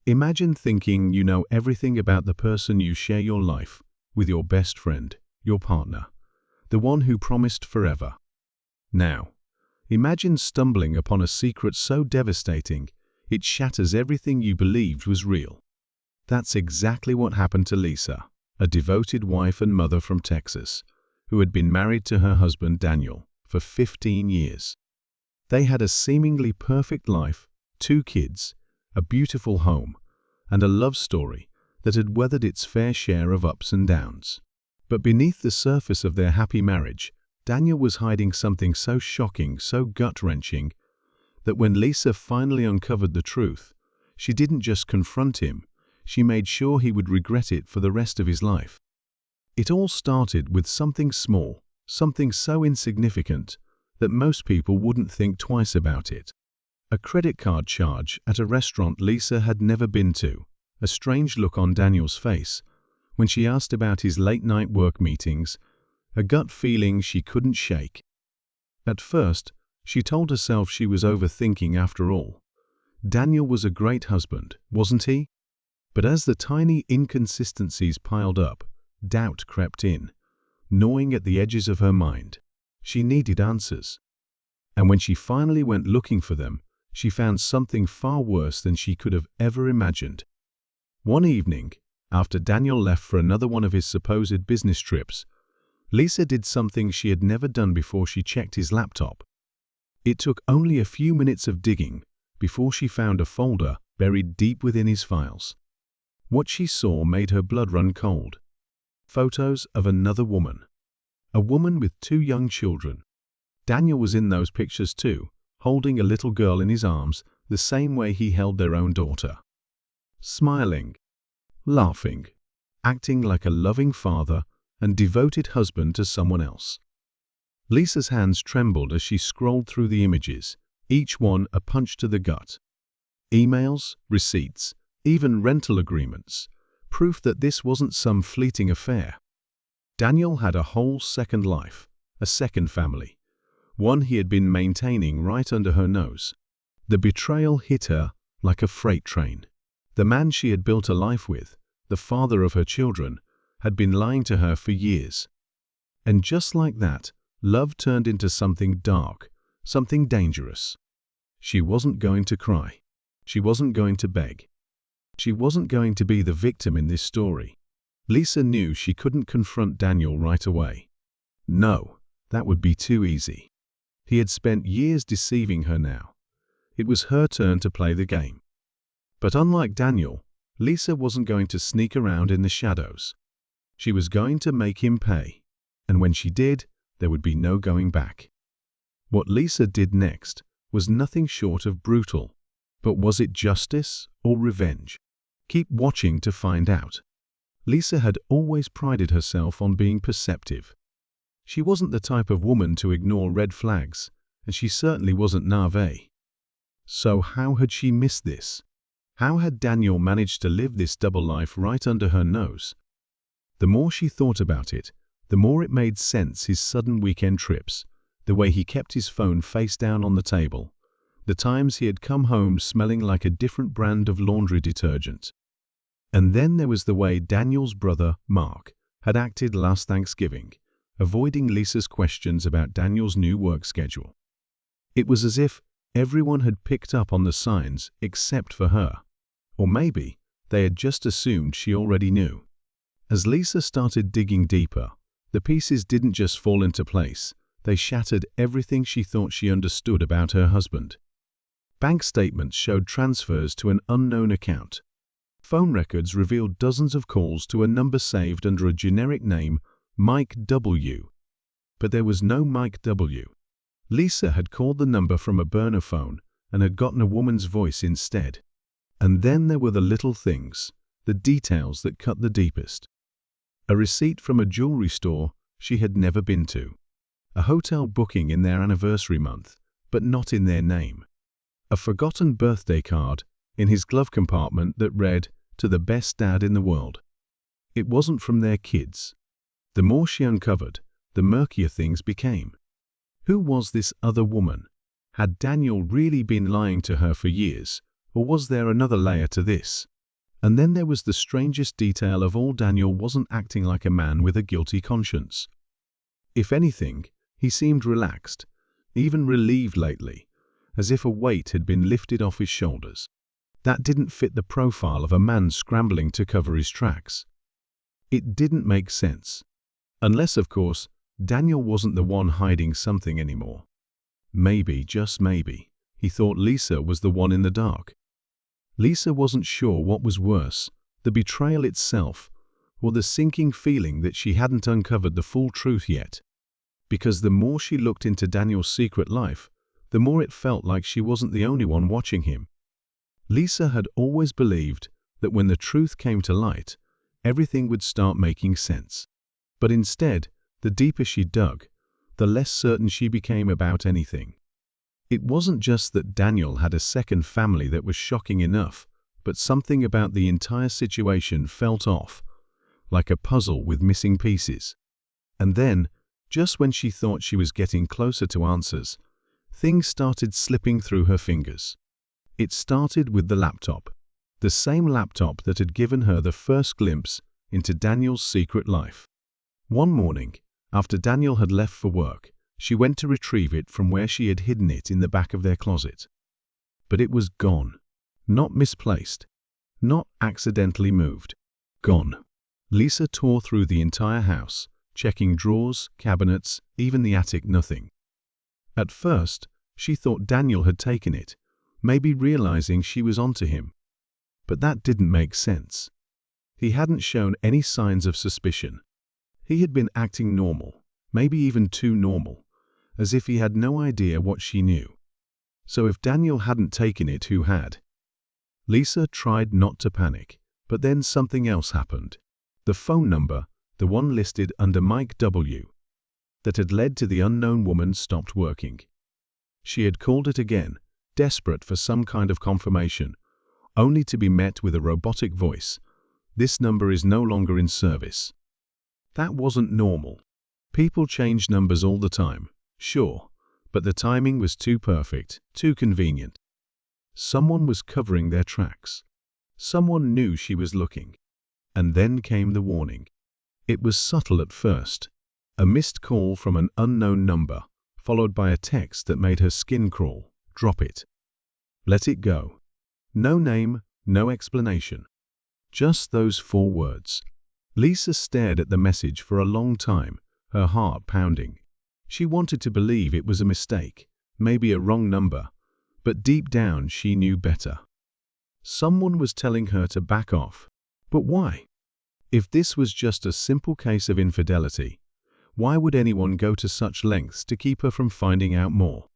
Imagine thinking you know everything about the person you share your life with, your best friend, your partner, the one who promised forever. Now, imagine stumbling upon a secret so devastating it shatters everything you believed was real. That's exactly what happened to Lisa, a devoted wife and mother from Texas, who had been married to her husband Daniel for 15 years. They had a seemingly perfect life, 2 kids, a beautiful home, and a love story that had weathered its fair share of ups and downs. But beneath the surface of their happy marriage, Daniel was hiding something so shocking, so gut-wrenching, that when Lisa finally uncovered the truth, she didn't just confront him, she made sure he would regret it for the rest of his life. It all started with something small, something so insignificant that most people wouldn't think twice about it. A credit card charge at a restaurant Lisa had never been to, a strange look on Daniel's face when she asked about his late-night work meetings, a gut feeling she couldn't shake. At first, she told herself she was overthinking after all. Daniel was a great husband, wasn't he? But as the tiny inconsistencies piled up, doubt crept in, gnawing at the edges of her mind. She needed answers. And when she finally went looking for them, she found something far worse than she could have ever imagined. One evening, after Daniel left for another one of his supposed business trips, Lisa did something she had never done before. She checked his laptop. It took only a few minutes of digging before she found a folder buried deep within his files. What she saw made her blood run cold. Photos of another woman. A woman with 2 young children. Daniel was in those pictures too, holding a little girl in his arms the same way he held their own daughter. Smiling, laughing, acting like a loving father and devoted husband to someone else. Lisa's hands trembled as she scrolled through the images, each one a punch to the gut. Emails, receipts, even rental agreements, proof that this wasn't some fleeting affair. Daniel had a whole second life, a second family, one he had been maintaining right under her nose. The betrayal hit her like a freight train. The man she had built a life with, the father of her children, had been lying to her for years. And just like that, love turned into something dark, something dangerous. She wasn't going to cry. She wasn't going to beg. She wasn't going to be the victim in this story. Lisa knew she couldn't confront Daniel right away. No, that would be too easy. He had spent years deceiving her now. It was her turn to play the game. But unlike Daniel, Lisa wasn't going to sneak around in the shadows. She was going to make him pay. And when she did, there would be no going back. What Lisa did next was nothing short of brutal. But was it justice or revenge? Keep watching to find out. Lisa had always prided herself on being perceptive. She wasn't the type of woman to ignore red flags, and she certainly wasn't naïve. So how had she missed this? How had Daniel managed to live this double life right under her nose? The more she thought about it, the more it made sense. His sudden weekend trips, the way he kept his phone face down on the table, the times he had come home smelling like a different brand of laundry detergent. And then there was the way Daniel's brother, Mark, had acted last Thanksgiving, avoiding Lisa's questions about Daniel's new work schedule. It was as if everyone had picked up on the signs except for her. Or maybe they had just assumed she already knew. As Lisa started digging deeper, the pieces didn't just fall into place, they shattered everything she thought she understood about her husband. Bank statements showed transfers to an unknown account. Phone records revealed dozens of calls to a number saved under a generic name, Mike W. But there was no Mike W. Lisa had called the number from a burner phone and had gotten a woman's voice instead. And then there were the little things, the details that cut the deepest. A receipt from a jewelry store she had never been to. A hotel booking in their anniversary month, but not in their name. A forgotten birthday card in his glove compartment that read, "To the best dad in the world." It wasn't from their kids. The more she uncovered, the murkier things became. Who was this other woman? Had Daniel really been lying to her for years, or was there another layer to this? And then there was the strangest detail of all. Daniel wasn't acting like a man with a guilty conscience. If anything, he seemed relaxed, even relieved lately, as if a weight had been lifted off his shoulders. That didn't fit the profile of a man scrambling to cover his tracks. It didn't make sense. Unless, of course, Daniel wasn't the one hiding something anymore. Maybe, just maybe, he thought Lisa was the one in the dark. Lisa wasn't sure what was worse, the betrayal itself, or the sinking feeling that she hadn't uncovered the full truth yet. Because the more she looked into Daniel's secret life, the more it felt like she wasn't the only one watching him. Lisa had always believed that when the truth came to light, everything would start making sense. But instead, the deeper she dug, the less certain she became about anything. It wasn't just that Daniel had a second family that was shocking enough, but something about the entire situation felt off, like a puzzle with missing pieces. And then, just when she thought she was getting closer to answers, things started slipping through her fingers. It started with the laptop, the same laptop that had given her the first glimpse into Daniel's secret life. One morning, after Daniel had left for work, she went to retrieve it from where she had hidden it in the back of their closet. But it was gone. Not misplaced. Not accidentally moved. Gone. Lisa tore through the entire house, checking drawers, cabinets, even the attic. Nothing. At first, she thought Daniel had taken it, maybe realizing she was onto him. But that didn't make sense. He hadn't shown any signs of suspicion. He had been acting normal, maybe even too normal, as if he had no idea what she knew. So if Daniel hadn't taken it, who had? Lisa tried not to panic, but then something else happened. The phone number, the one listed under Mike W., that had led to the unknown woman, stopped working. She had called it again, desperate for some kind of confirmation, only to be met with a robotic voice. This number is no longer in service. That wasn't normal. People change numbers all the time, sure, but the timing was too perfect, too convenient. Someone was covering their tracks. Someone knew she was looking. And then came the warning. It was subtle at first. A missed call from an unknown number, followed by a text that made her skin crawl. Drop it. Let it go. No name, no explanation. Just those 4 words. Lisa stared at the message for a long time, her heart pounding. She wanted to believe it was a mistake, maybe a wrong number, but deep down she knew better. Someone was telling her to back off. But why? If this was just a simple case of infidelity, why would anyone go to such lengths to keep her from finding out more?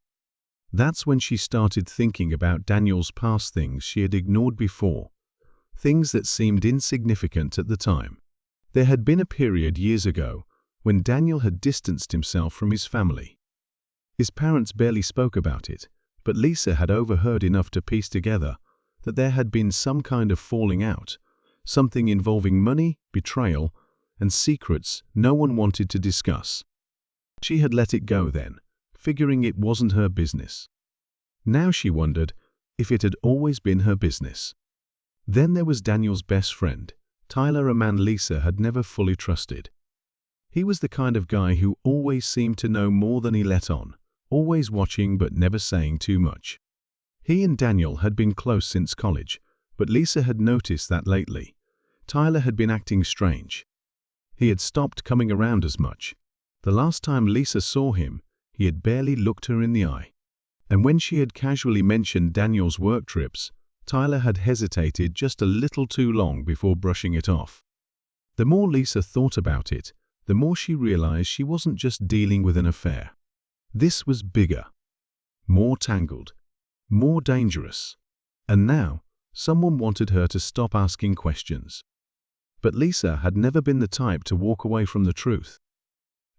That's when she started thinking about Daniel's past, things she had ignored before, things that seemed insignificant at the time. There had been a period years ago when Daniel had distanced himself from his family. His parents barely spoke about it, but Lisa had overheard enough to piece together that there had been some kind of falling out, something involving money, betrayal, and secrets no one wanted to discuss. She had let it go then, figuring it wasn't her business. Now she wondered if it had always been her business. Then there was Daniel's best friend, Tyler, a man Lisa had never fully trusted. He was the kind of guy who always seemed to know more than he let on, always watching but never saying too much. He and Daniel had been close since college, but Lisa had noticed that lately, Tyler had been acting strange. He had stopped coming around as much. The last time Lisa saw him, he had barely looked her in the eye. And when she had casually mentioned Daniel's work trips, Tyler had hesitated just a little too long before brushing it off. The more Lisa thought about it, the more she realized she wasn't just dealing with an affair. This was bigger, more tangled, more dangerous. And now, someone wanted her to stop asking questions. But Lisa had never been the type to walk away from the truth.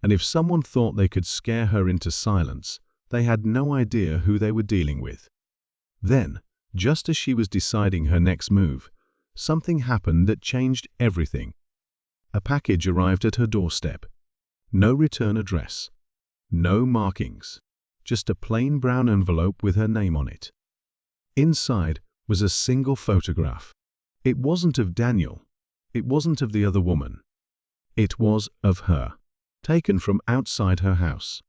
And if someone thought they could scare her into silence, they had no idea who they were dealing with. Then, just as she was deciding her next move, something happened that changed everything. A package arrived at her doorstep. No return address. No markings. Just a plain brown envelope with her name on it. Inside was a single photograph. It wasn't of Daniel. It wasn't of the other woman. It was of her, taken from outside her house.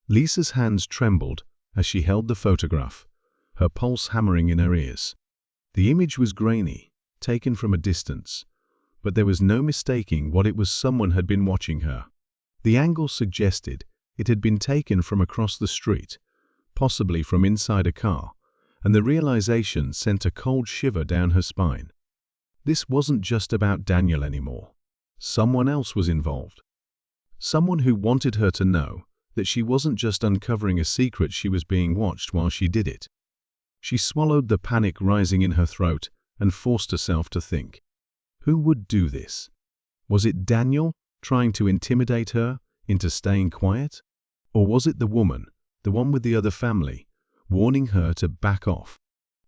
Lisa's hands trembled as she held the photograph, her pulse hammering in her ears. The image was grainy, taken from a distance, but there was no mistaking what it was. Someone had been watching her. The angle suggested it had been taken from across the street, possibly from inside a car, and the realization sent a cold shiver down her spine. This wasn't just about Daniel anymore. Someone else was involved. Someone who wanted her to know that she wasn't just uncovering a secret, she was being watched while she did it. She swallowed the panic rising in her throat and forced herself to think. Who would do this? Was it Daniel, trying to intimidate her into staying quiet? Or was it the woman, the one with the other family, warning her to back off?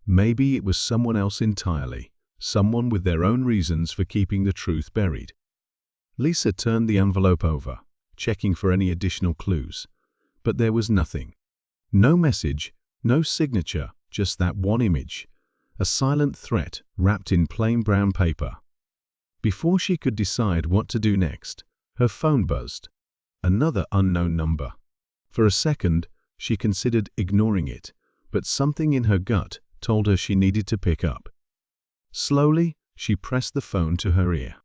Maybe it was someone else entirely, someone with their own reasons for keeping the truth buried. Lisa turned the envelope over, checking for any additional clues. But there was nothing. No message, no signature, just that one image. A silent threat wrapped in plain brown paper. Before she could decide what to do next, her phone buzzed. Another unknown number. For a second, she considered ignoring it, but something in her gut told her she needed to pick up. Slowly, she pressed the phone to her ear.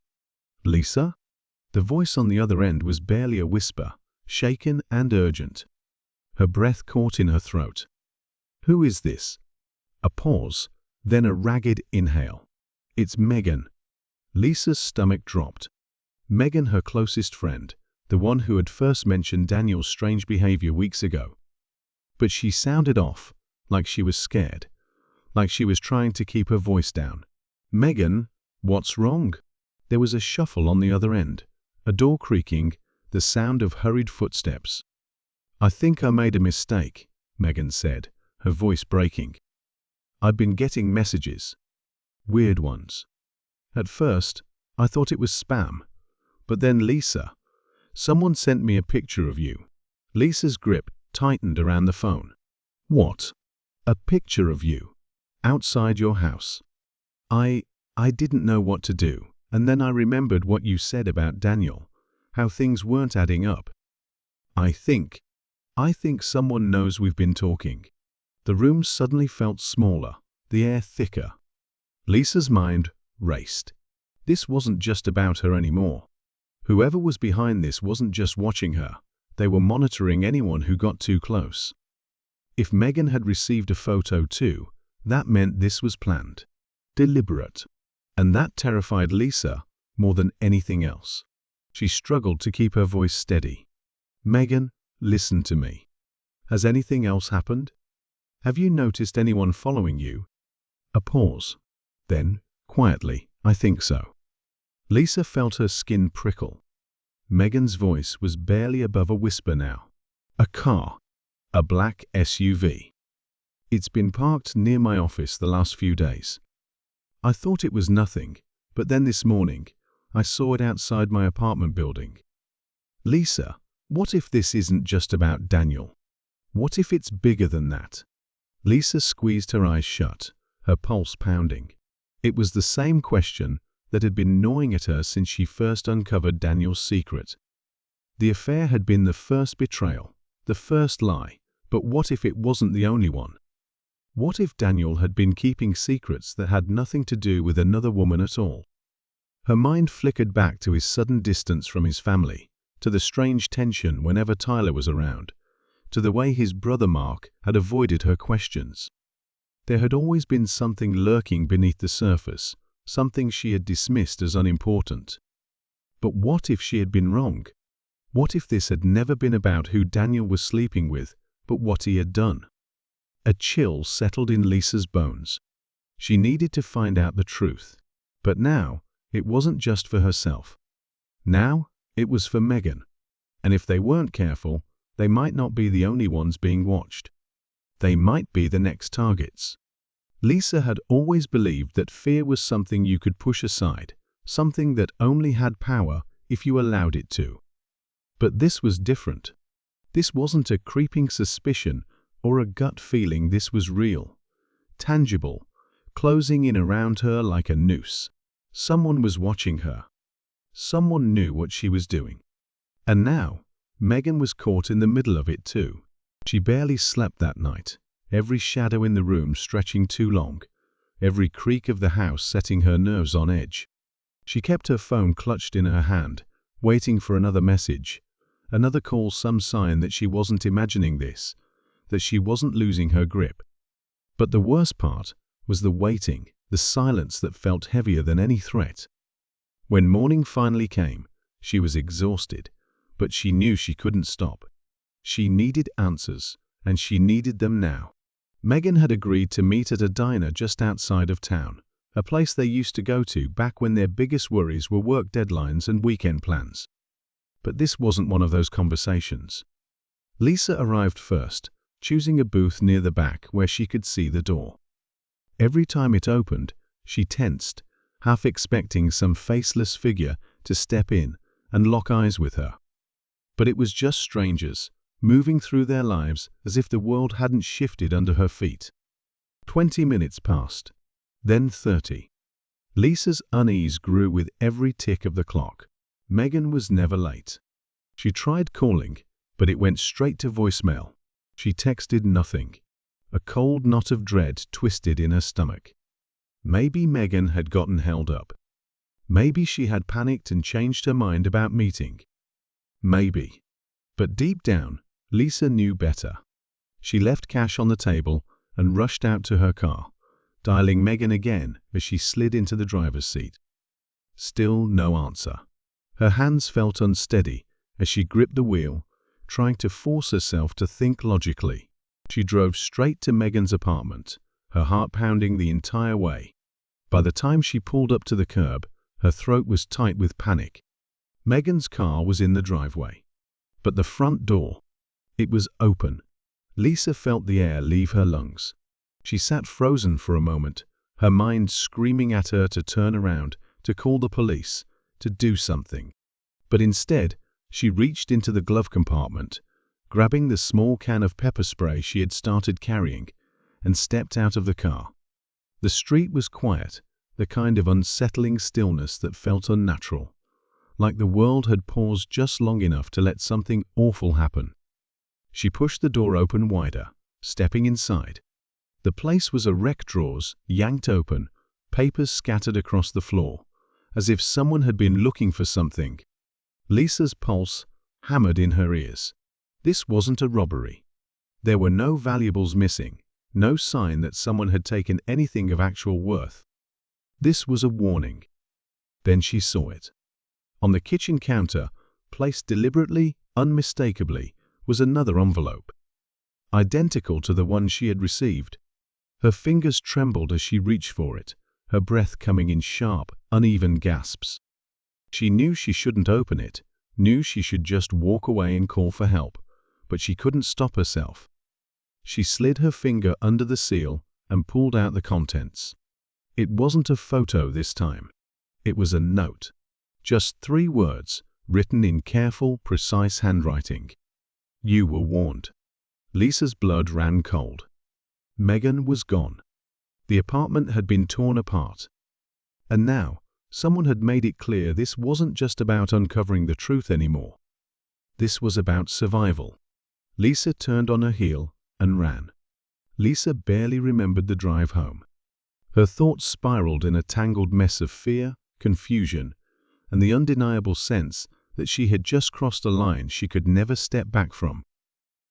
"Lisa?" The voice on the other end was barely a whisper, shaken and urgent. Her breath caught in her throat. "Who is this?" A pause, then a ragged inhale. "It's Megan." Lisa's stomach dropped. Megan, her closest friend, the one who had first mentioned Daniel's strange behavior weeks ago. But she sounded off, like she was scared, like she was trying to keep her voice down. "Megan, what's wrong?" There was a shuffle on the other end, a door creaking, the sound of hurried footsteps. "I think I made a mistake," Megan said, her voice breaking. "I've been getting messages. Weird ones. At first, I thought it was spam. But then Lisa, someone sent me a picture of you." Lisa's grip tightened around the phone. "What? A picture of you? Outside your house?" I didn't know what to do, and then I remembered what you said about Daniel, how things weren't adding up. I think someone knows we've been talking." The room suddenly felt smaller, the air thicker. Lisa's mind raced. This wasn't just about her anymore. Whoever was behind this wasn't just watching her, they were monitoring anyone who got too close. If Megan had received a photo too, that meant this was planned, deliberate. And that terrified Lisa more than anything else. She struggled to keep her voice steady. "Megan, listen to me. Has anything else happened? Have you noticed anyone following you?" A pause. Then, quietly, "I think so." Lisa felt her skin prickle. Megan's voice was barely above a whisper now. "A car. A black SUV. It's been parked near my office the last few days. I thought it was nothing, but then this morning, I saw it outside my apartment building." Lisa, what if this isn't just about Daniel? What if it's bigger than that? Lisa squeezed her eyes shut, her pulse pounding. It was the same question that had been gnawing at her since she first uncovered Daniel's secret. The affair had been the first betrayal, the first lie, but what if it wasn't the only one? What if Daniel had been keeping secrets that had nothing to do with another woman at all? Her mind flickered back to his sudden distance from his family, to the strange tension whenever Tyler was around, to the way his brother Mark had avoided her questions. There had always been something lurking beneath the surface, something she had dismissed as unimportant. But what if she had been wrong? What if this had never been about who Daniel was sleeping with, but what he had done? A chill settled in Lisa's bones. She needed to find out the truth. But now, it wasn't just for herself. Now, it was for Megan. And if they weren't careful, they might not be the only ones being watched. They might be the next targets. Lisa had always believed that fear was something you could push aside, something that only had power if you allowed it to. But this was different. This wasn't a creeping suspicion or a gut feeling, this was real, tangible, closing in around her like a noose. Someone was watching her. Someone knew what she was doing. And now, Megan was caught in the middle of it too. She barely slept that night, every shadow in the room stretching too long, every creak of the house setting her nerves on edge. She kept her phone clutched in her hand, waiting for another message, another call, some sign that she wasn't imagining this, that she wasn't losing her grip. But the worst part was the waiting, the silence that felt heavier than any threat. When morning finally came, she was exhausted, but she knew she couldn't stop. She needed answers, and she needed them now. Megan had agreed to meet at a diner just outside of town, a place they used to go to back when their biggest worries were work deadlines and weekend plans. But this wasn't one of those conversations. Lisa arrived first, choosing a booth near the back where she could see the door. Every time it opened, she tensed, half expecting some faceless figure to step in and lock eyes with her. But it was just strangers, moving through their lives as if the world hadn't shifted under her feet. 20 minutes passed, then 30. Lisa's unease grew with every tick of the clock. Megan was never late. She tried calling, but it went straight to voicemail. She texted nothing. A cold knot of dread twisted in her stomach. Maybe Megan had gotten held up. Maybe she had panicked and changed her mind about meeting. Maybe. But deep down, Lisa knew better. She left cash on the table and rushed out to her car, dialing Megan again as she slid into the driver's seat. Still no answer. Her hands felt unsteady as she gripped the wheel, trying to force herself to think logically. She drove straight to Megan's apartment, her heart pounding the entire way. By the time she pulled up to the curb, her throat was tight with panic. Megan's car was in the driveway. But the front door, it was open. Lisa felt the air leave her lungs. She sat frozen for a moment, her mind screaming at her to turn around, to call the police, to do something. But instead, she reached into the glove compartment, grabbing the small can of pepper spray she had started carrying, and stepped out of the car. The street was quiet, the kind of unsettling stillness that felt unnatural, like the world had paused just long enough to let something awful happen. She pushed the door open wider, stepping inside. The place was a wreck, drawers yanked open, papers scattered across the floor, as if someone had been looking for something. Lisa's pulse hammered in her ears. This wasn't a robbery. There were no valuables missing, no sign that someone had taken anything of actual worth. This was a warning. Then she saw it. On the kitchen counter, placed deliberately, unmistakably, was another envelope, identical to the one she had received. Her fingers trembled as she reached for it, her breath coming in sharp, uneven gasps. She knew she shouldn't open it, knew she should just walk away and call for help, but she couldn't stop herself. She slid her finger under the seal and pulled out the contents. It wasn't a photo this time. It was a note. Just 3 words, written in careful, precise handwriting. You were warned. Lisa's blood ran cold. Megan was gone. The apartment had been torn apart. And now, someone had made it clear this wasn't just about uncovering the truth anymore. This was about survival. Lisa turned on her heel and ran. Lisa barely remembered the drive home. Her thoughts spiraled in a tangled mess of fear, confusion, and the undeniable sense that she had just crossed a line she could never step back from.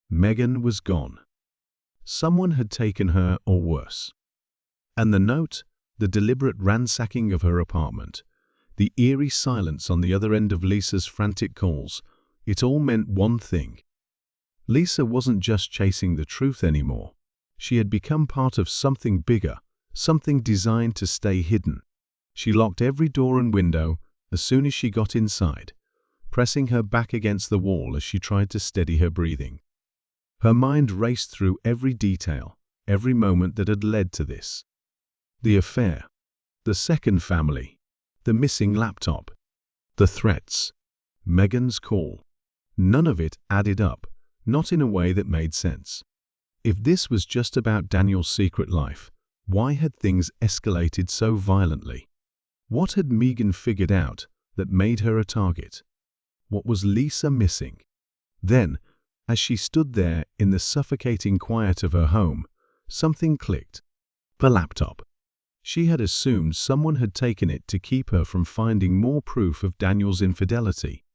Megan was gone. Someone had taken her, or worse. And the note, the deliberate ransacking of her apartment, the eerie silence on the other end of Lisa's frantic calls, it all meant one thing. Lisa wasn't just chasing the truth anymore. She had become part of something bigger, something designed to stay hidden. She locked every door and window as soon as she got inside, pressing her back against the wall as she tried to steady her breathing. Her mind raced through every detail, every moment that had led to this. The affair, the second family, the missing laptop, the threats, Megan's call. None of it added up, not in a way that made sense. If this was just about Daniel's secret life, Why had things escalated so violently? What had Megan figured out that made her a target? What was Lisa missing? Then, as she stood there in the suffocating quiet of her home, something clicked. The laptop. She had assumed someone had taken it to keep her from finding more proof of Daniel's infidelity.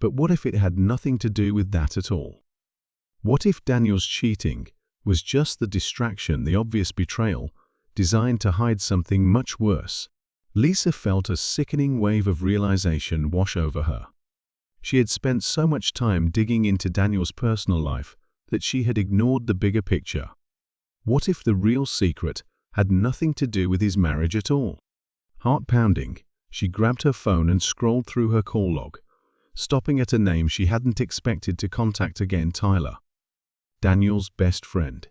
But what if it had nothing to do with that at all? What if Daniel's cheating was just the distraction, the obvious betrayal, designed to hide something much worse? Lisa felt a sickening wave of realization wash over her. She had spent so much time digging into Daniel's personal life that she had ignored the bigger picture. What if the real secret had nothing to do with his marriage at all? Heart pounding, she grabbed her phone and scrolled through her call log, stopping at a name she hadn't expected to contact again: Tyler. Daniel's best friend.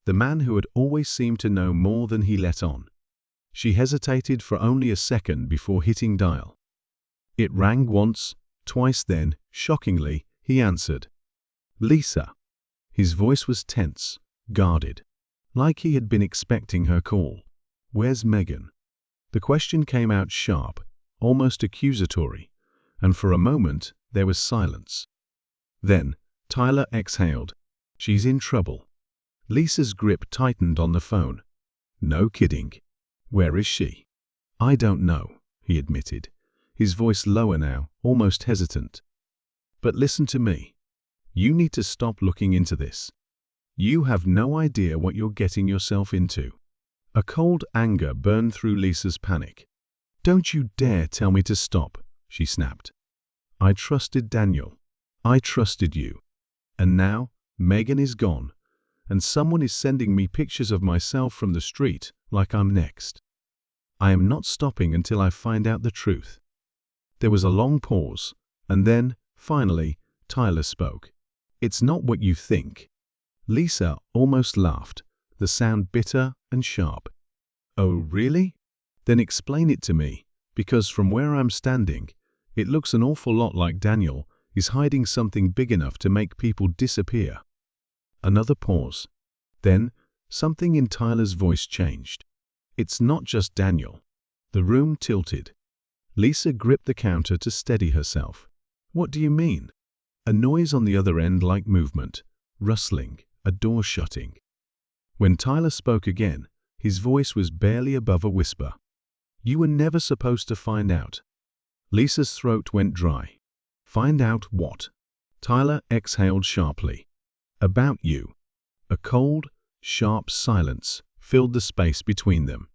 The man who had always seemed to know more than he let on. She hesitated for only a second before hitting dial. It rang once, twice, then, shockingly, he answered. Lisa. His voice was tense, guarded, like he had been expecting her call. Where's Megan? The question came out sharp, almost accusatory, and for a moment there was silence. Then, Tyler exhaled. She's in trouble. Lisa's grip tightened on the phone. No kidding. Where is she? I don't know, he admitted, his voice lower now, almost hesitant. But listen to me. You need to stop looking into this. You have no idea what you're getting yourself into. A cold anger burned through Lisa's panic. Don't you dare tell me to stop, she snapped. I trusted Daniel. I trusted you. And now, Megan is gone, and someone is sending me pictures of myself from the street like I'm next. I am not stopping until I find out the truth. There was a long pause, and then, finally, Tyler spoke. It's not what you think. Lisa almost laughed, the sound bitter and sharp. Oh, really? Then explain it to me, because from where I'm standing, it looks an awful lot like Daniel is hiding something big enough to make people disappear. Another pause. Then, something in Tyler's voice changed. It's not just Daniel. The room tilted. Lisa gripped the counter to steady herself. What do you mean? A noise on the other end, like movement, rustling, a door shutting. When Tyler spoke again, his voice was barely above a whisper. You were never supposed to find out. Lisa's throat went dry. Find out what? Tyler exhaled sharply. About you. A cold, sharp silence filled the space between them.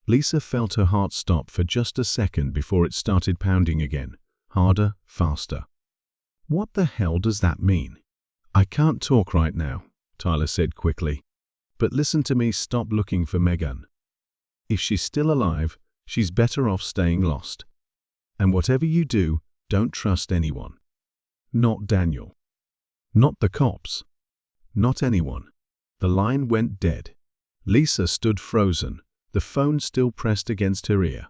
Lisa felt her heart stop for just a second before it started pounding again, harder, faster. What the hell does that mean? I can't talk right now, Tyler said quickly. But listen to me, stop looking for Megan. If she's still alive, she's better off staying lost. And whatever you do, don't trust anyone. Not Daniel. Not the cops. Not anyone. The line went dead. Lisa stood frozen, the phone still pressed against her ear,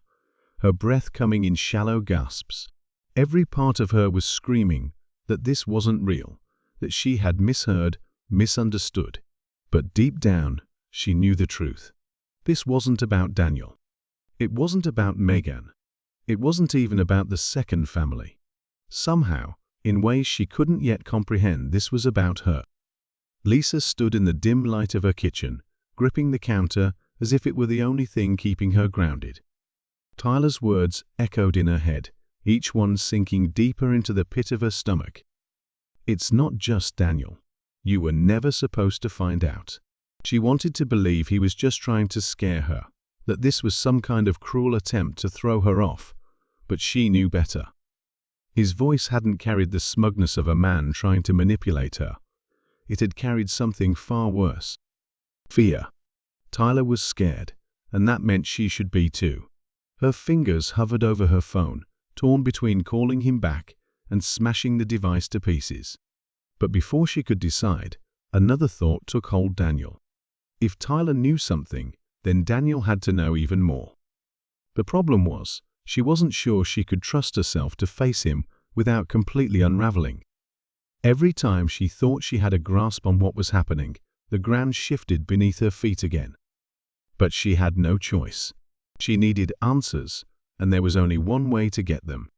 her breath coming in shallow gasps. Every part of her was screaming that this wasn't real, that she had misheard, misunderstood. But deep down, she knew the truth. This wasn't about Daniel. It wasn't about Megan. It wasn't even about the second family. Somehow, in ways she couldn't yet comprehend, this was about her. Lisa stood in the dim light of her kitchen, gripping the counter as if it were the only thing keeping her grounded. Tyler's words echoed in her head, each one sinking deeper into the pit of her stomach. It's not just Daniel. You were never supposed to find out. She wanted to believe he was just trying to scare her, that this was some kind of cruel attempt to throw her off, but she knew better. His voice hadn't carried the smugness of a man trying to manipulate her. It had carried something far worse. Fear. Tyler was scared, and that meant she should be too. Her fingers hovered over her phone, torn between calling him back and smashing the device to pieces. But before she could decide, another thought took hold. Daniel. If Tyler knew something, then Daniel had to know even more. The problem was, she wasn't sure she could trust herself to face him without completely unraveling. Every time she thought she had a grasp on what was happening, the ground shifted beneath her feet again. But she had no choice. She needed answers, and there was only one way to get them.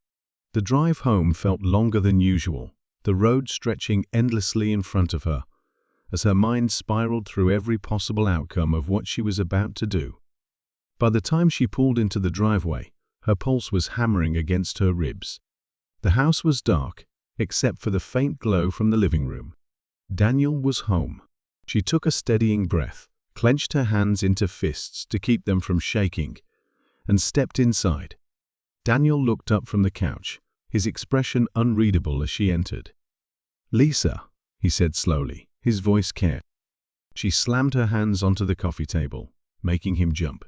The drive home felt longer than usual, the road stretching endlessly in front of her, as her mind spiraled through every possible outcome of what she was about to do. By the time she pulled into the driveway, her pulse was hammering against her ribs. The house was dark, except for the faint glow from the living room. Daniel was home. She took a steadying breath, clenched her hands into fists to keep them from shaking, and stepped inside. Daniel looked up from the couch, his expression unreadable as she entered. "Lisa," he said slowly, his voice careful. She slammed her hands onto the coffee table, making him jump.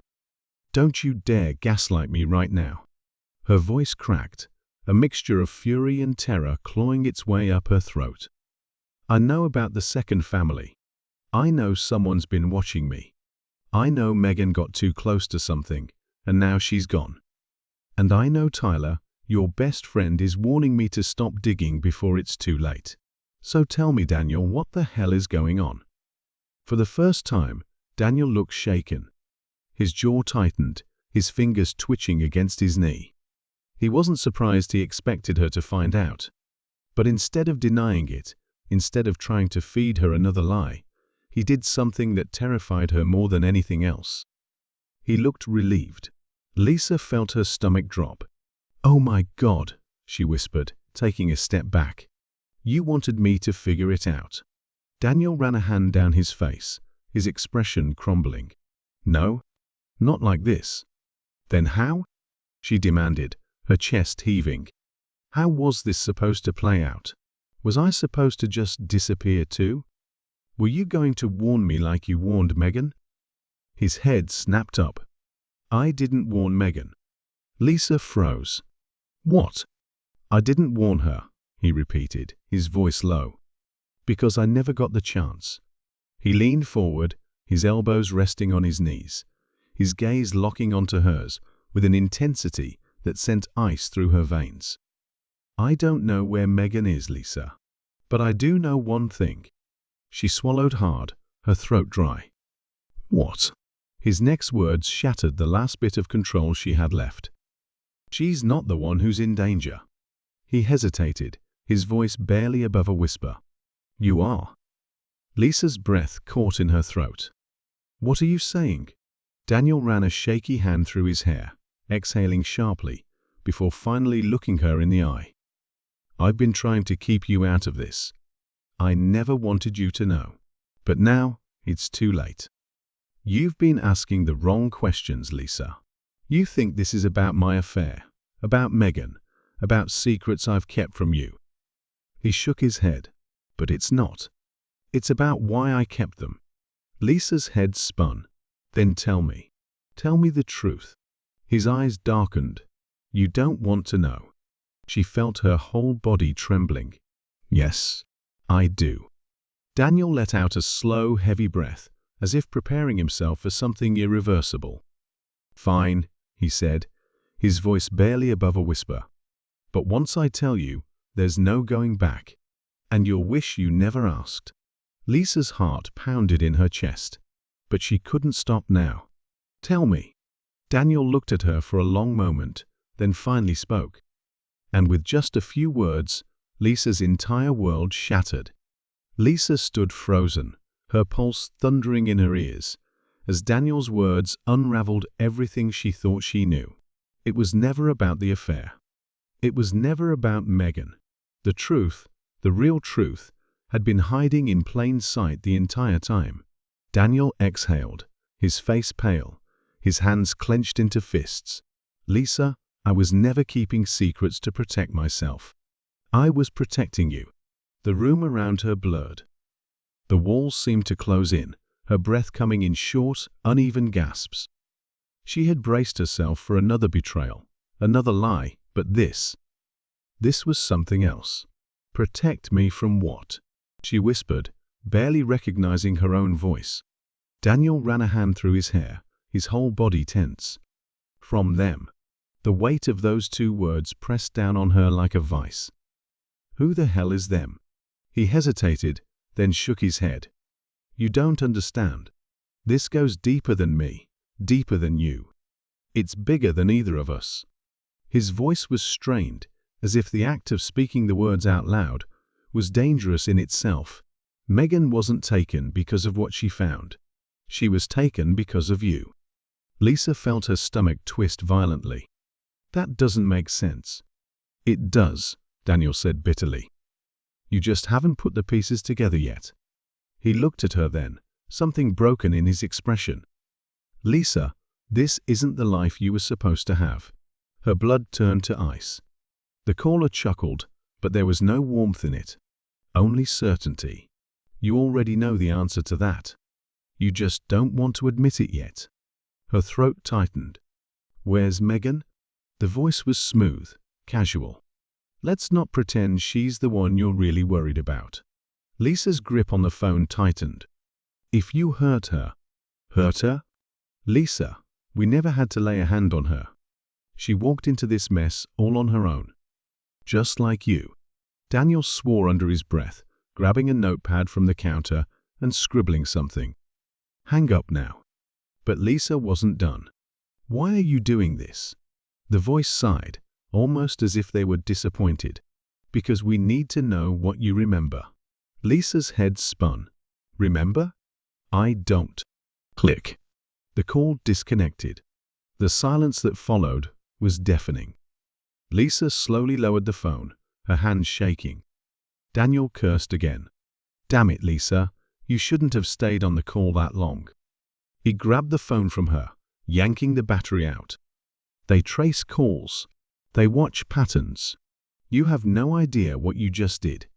"Don't you dare gaslight me right now." Her voice cracked, a mixture of fury and terror clawing its way up her throat. "I know about the second family. I know someone's been watching me. I know Megan got too close to something, and now she's gone. And I know Tyler, your best friend, is warning me to stop digging before it's too late. So tell me, Daniel, what the hell is going on?" For the first time, Daniel looked shaken. His jaw tightened, his fingers twitching against his knee. He wasn't surprised he expected her to find out. But instead of denying it, instead of trying to feed her another lie, he did something that terrified her more than anything else. He looked relieved. Lisa felt her stomach drop. "Oh my God," she whispered, taking a step back. "You wanted me to figure it out." Daniel ran a hand down his face, his expression crumbling. "No, not like this." "Then how?" she demanded, her chest heaving. "How was this supposed to play out? Was I supposed to just disappear too? Were you going to warn me like you warned Megan?" His head snapped up. "I didn't warn Megan." Lisa froze. "What?" "I didn't warn her," he repeated, his voice low, "because I never got the chance." He leaned forward, his elbows resting on his knees, his gaze locking onto hers with an intensity that sent ice through her veins. "I don't know where Megan is, Lisa. But I do know one thing." She swallowed hard, her throat dry. "What?" His next words shattered the last bit of control she had left. "She's not the one who's in danger." He hesitated, his voice barely above a whisper. "You are." Lisa's breath caught in her throat. "What are you saying?" Daniel ran a shaky hand through his hair, exhaling sharply, before finally looking her in the eye. "I've been trying to keep you out of this. I never wanted you to know. But now, it's too late. You've been asking the wrong questions, Lisa. You think this is about my affair, about Megan, about secrets I've kept from you." He shook his head. "But it's not. It's about why I kept them." Lisa's head spun. "Then tell me. Tell me the truth." His eyes darkened. "You don't want to know." She felt her whole body trembling. "Yes, I do." Daniel let out a slow, heavy breath, as if preparing himself for something irreversible. "Fine," he said, his voice barely above a whisper. "But once I tell you, there's no going back. And you'll wish you never asked." Lisa's heart pounded in her chest, but she couldn't stop now. "Tell me." Daniel looked at her for a long moment, then finally spoke. And with just a few words, Lisa's entire world shattered. Lisa stood frozen, her pulse thundering in her ears, as Daniel's words unraveled everything she thought she knew. It was never about the affair. It was never about Megan. The truth, the real truth, had been hiding in plain sight the entire time. Daniel exhaled, his face pale, his hands clenched into fists. "Lisa, I was never keeping secrets to protect myself. I was protecting you." The room around her blurred. The walls seemed to close in, her breath coming in short, uneven gasps. She had braced herself for another betrayal, another lie, but this was something else. "Protect me from what?" she whispered, barely recognizing her own voice. Daniel ran a hand through his hair, his whole body tense. "From them." The weight of those two words pressed down on her like a vice. "Who the hell is them?" He hesitated, then shook his head. "You don't understand. This goes deeper than me. deeper than you. It's bigger than either of us." His voice was strained, as if the act of speaking the words out loud was dangerous in itself. "Megan wasn't taken because of what she found. She was taken because of you." Lisa felt her stomach twist violently. "That doesn't make sense." "It does," Daniel said bitterly. "You just haven't put the pieces together yet." He looked at her then, something broken in his expression. "Lisa, this isn't the life you were supposed to have." Her blood turned to ice. The caller chuckled, but there was no warmth in it. Only certainty. "You already know the answer to that. You just don't want to admit it yet." Her throat tightened. "Where's Megan?" The voice was smooth, casual. "Let's not pretend she's the one you're really worried about." Lisa's grip on the phone tightened. "If you hurt her." "Hurt her?" "Lisa, we never had to lay a hand on her. She walked into this mess all on her own. Just like you." Daniel swore under his breath, grabbing a notepad from the counter and scribbling something. "Hang up now." But Lisa wasn't done. "Why are you doing this?" The voice sighed, almost as if they were disappointed. "Because we need to know what you remember." Lisa's head spun. "Remember? I don't." Click. The call disconnected. The silence that followed was deafening. Lisa slowly lowered the phone, her hands shaking. Daniel cursed again. "Damn it, Lisa, you shouldn't have stayed on the call that long." He grabbed the phone from her, yanking the battery out. "They trace calls. They watch patterns. You have no idea what you just did."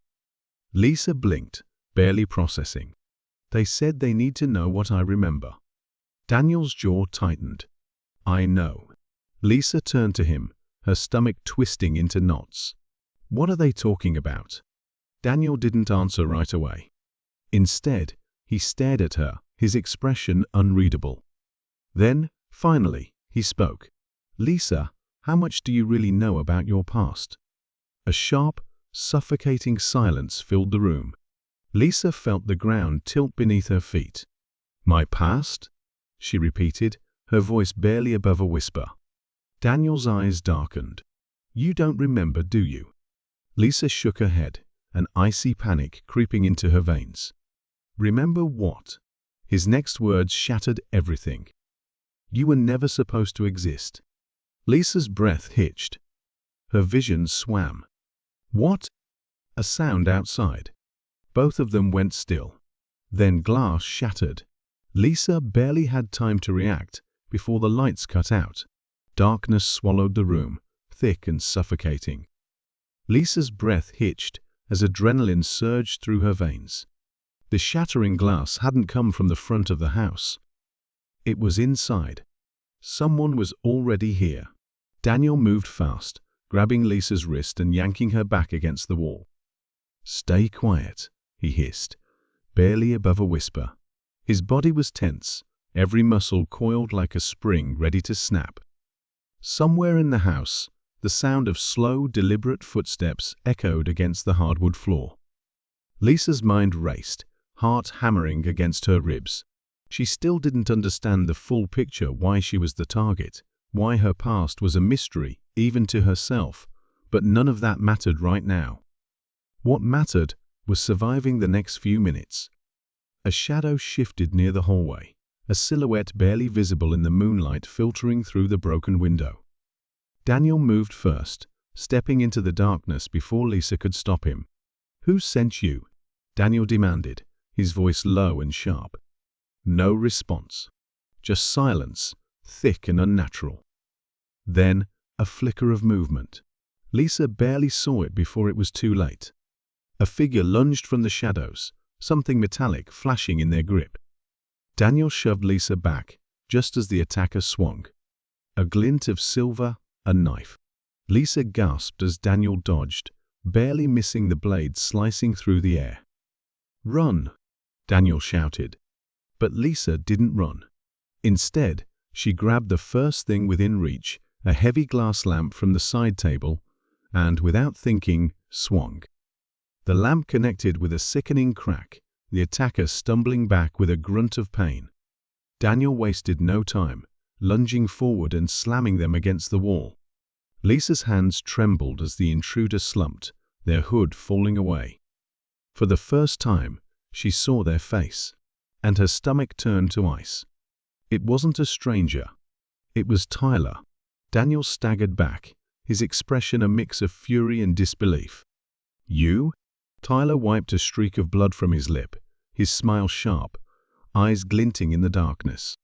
Lisa blinked, barely processing. "They said they need to know what I remember." Daniel's jaw tightened. "I know." Lisa turned to him, her stomach twisting into knots. "What are they talking about?" Daniel didn't answer right away. Instead, he stared at her, his expression unreadable. Then, finally, he spoke. "Lisa, how much do you really know about your past?" A sharp, suffocating silence filled the room. Lisa felt the ground tilt beneath her feet. "My past?" she repeated, her voice barely above a whisper. Daniel's eyes darkened. "You don't remember, do you?" Lisa shook her head, an icy panic creeping into her veins. "Remember what?" His next words shattered everything. "You were never supposed to exist." Lisa's breath hitched. Her vision swam. "What?" A sound outside. Both of them went still. Then glass shattered. Lisa barely had time to react before the lights cut out. Darkness swallowed the room, thick and suffocating. Lisa's breath hitched as adrenaline surged through her veins. The shattering glass hadn't come from the front of the house. It was inside. Someone was already here. Daniel moved fast, grabbing Lisa's wrist and yanking her back against the wall. "Stay quiet," he hissed, barely above a whisper. His body was tense, every muscle coiled like a spring ready to snap. Somewhere in the house, the sound of slow, deliberate footsteps echoed against the hardwood floor. Lisa's mind raced, heart hammering against her ribs. She still didn't understand the full picture, why she was the target, why her past was a mystery, even to herself, but none of that mattered right now. What mattered was surviving the next few minutes. A shadow shifted near the hallway, a silhouette barely visible in the moonlight filtering through the broken window. Daniel moved first, stepping into the darkness before Lisa could stop him. "Who sent you?" Daniel demanded, his voice low and sharp. No response. Just silence, thick and unnatural. Then, a flicker of movement. Lisa barely saw it before it was too late. A figure lunged from the shadows, something metallic flashing in their grip. Daniel shoved Lisa back, just as the attacker swung. A glint of silver, a knife. Lisa gasped as Daniel dodged, barely missing the blade slicing through the air. "Run!" Daniel shouted. But Lisa didn't run. Instead, she grabbed the first thing within reach, a heavy glass lamp from the side table, and, without thinking, swung. The lamp connected with a sickening crack, the attacker stumbling back with a grunt of pain. Daniel wasted no time, lunging forward and slamming them against the wall. Lisa's hands trembled as the intruder slumped, their hood falling away. For the first time, she saw their face, and her stomach turned to ice. It wasn't a stranger. It was Tyler. Daniel staggered back, his expression a mix of fury and disbelief. "You?" Tyler wiped a streak of blood from his lip, his smile sharp, eyes glinting in the darkness.